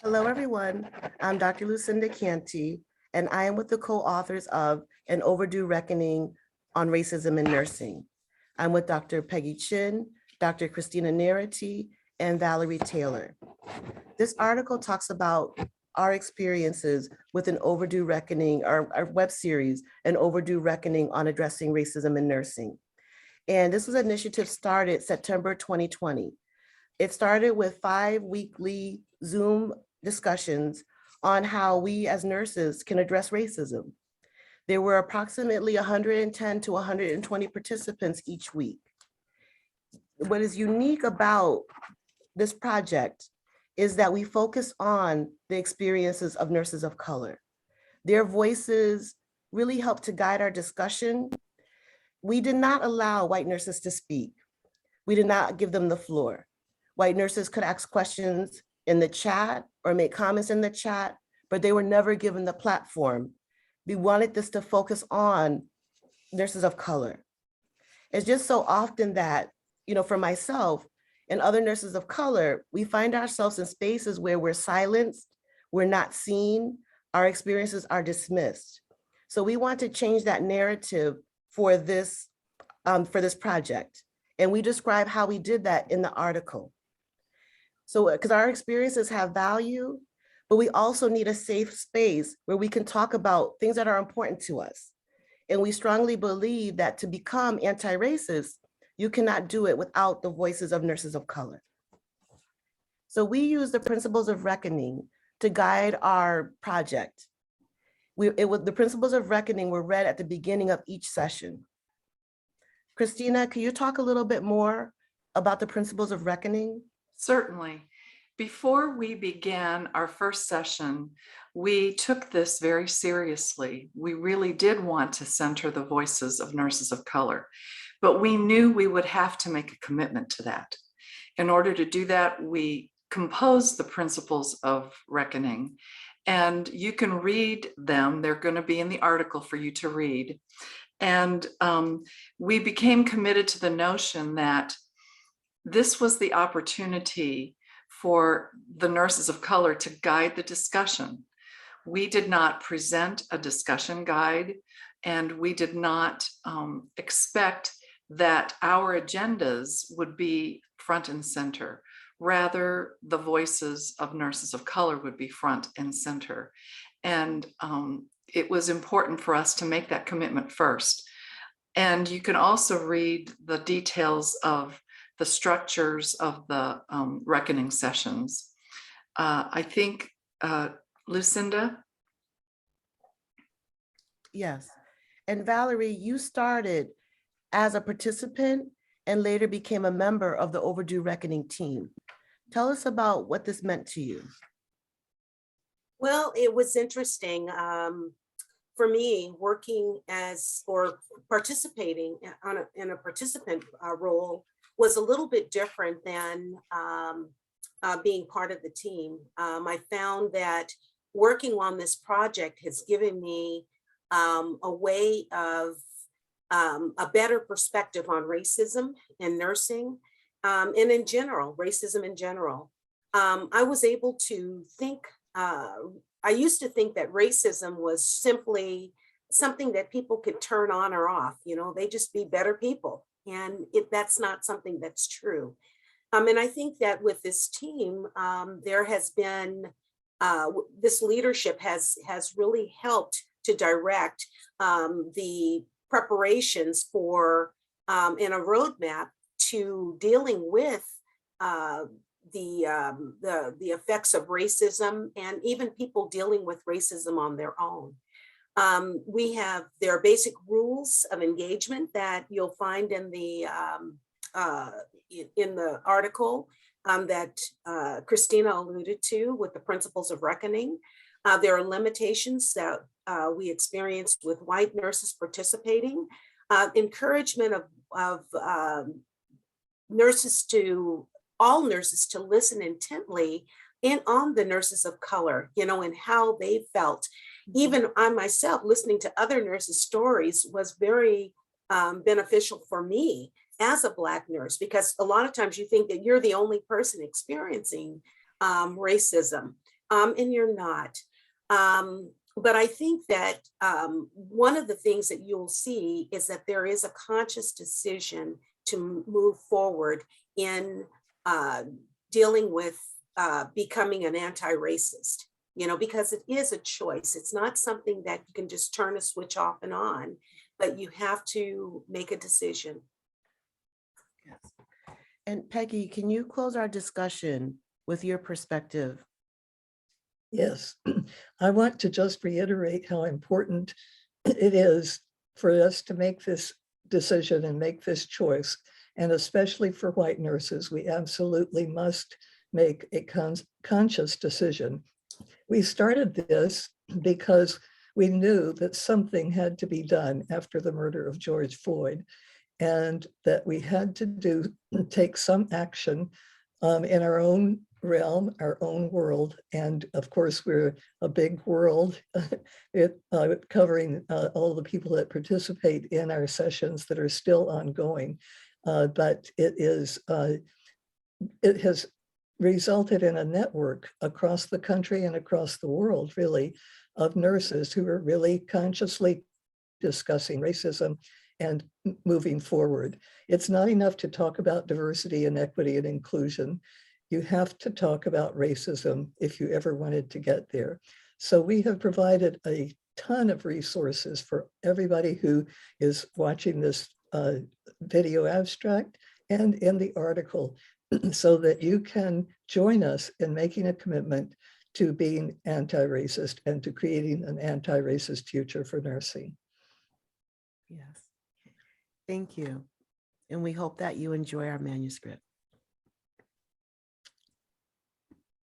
Hello, everyone. I'm Dr. Lucinda Canty, and I am with the co-authors of An Overdue Reckoning on Racism in Nursing. I'm with Dr. Peggy Chinn, Dr. Christina Nyirati, and Valorie Taylor. This article talks about our experiences with An Overdue Reckoning, our web series, An Overdue Reckoning on Addressing Racism in Nursing. And this was an initiative started September 2020. It started with 5 weekly Zoom discussions on how we as nurses can address racism. There were approximately 110 to 120 participants each week. What is unique about this project is that we focus on the experiences of nurses of color. Their voices really help to guide our discussion. We did not allow white nurses to speak. We did not give them the floor. White nurses could ask questions in the chat or make comments in the chat, but they were never given the platform. We wanted this to focus on nurses of color. It's just so often that, for myself and other nurses of color, we find ourselves in spaces where we're silenced, we're not seen, our experiences are dismissed. So we want to change that narrative for this project. And we describe how we did that in the article. So, because our experiences have value, but we also need a safe space where we can talk about things that are important to us. And we strongly believe that to become anti-racist, you cannot do it without the voices of nurses of color. So we use the principles of reckoning to guide our project. The principles of reckoning were read at the beginning of each session. Christina, can you talk a little bit more about the principles of reckoning? Certainly. Before we began our first session, we took this very seriously. We really did want to center the voices of nurses of color, but we knew we would have to make a commitment to that. In order to do that, we composed the principles of reckoning, and you can read them. They're going to be in the article for you to read. And we became committed to the notion that this was the opportunity for the nurses of color to guide the discussion. We did not present a discussion guide, and we did not expect that our agendas would be front and center. Rather, the voices of nurses of color would be front and center. And it was important for us to make that commitment first. And you can also read the details of the structures of the reckoning sessions. I think, Lucinda? Yes. And Valorie, you started as a participant and later became a member of the Overdue Reckoning team. Tell us about what this meant to you. Well, it was interesting for me working or participating in a participant role was a little bit different than being part of the team. I found that working on this project has given me a way of a better perspective on racism in nursing and in general, racism in general. I was able to think, I used to think that racism was simply something that people could turn on or off, they just be better people. And that's not something that's true. And I think that with this team, there has been, this leadership has really helped to direct the preparations for and a roadmap to dealing with the effects of racism and even people dealing with racism on their own. There are basic rules of engagement that you'll find in the article that Christina alluded to with the principles of reckoning. There are limitations that we experienced with white nurses participating, encouragement of all nurses to listen intently and on the nurses of color, and how they felt. Even I myself, listening to other nurses' stories was very beneficial for me as a Black nurse, because a lot of times you think that you're the only person experiencing racism. and you're not. But I think that one of the things that you'll see is that there is a conscious decision to move forward in dealing with becoming an anti-racist, because it is a choice. It's not something that you can just turn a switch off and on, but you have to make a decision. Yes. And Peggy, can you close our discussion with your perspective? Yes, I want to just reiterate how important it is for us to make this decision and make this choice. And especially for white nurses, we absolutely must make a conscious decision. We started this because we knew that something had to be done after the murder of George Floyd, and that we had to take some action in our own realm, our own world. And of course, we're a big world, covering all the people that participate in our sessions that are still ongoing. But it has resulted in a network across the country and across the world, really, of nurses who are really consciously discussing racism and moving forward. It's not enough to talk about diversity and equity and inclusion. You have to talk about racism if you ever wanted to get there. So we have provided a ton of resources for everybody who is watching this video abstract and in the article, so that you can join us in making a commitment to being anti-racist and to creating an anti-racist future for nursing. Yes. Thank you. And we hope that you enjoy our manuscript.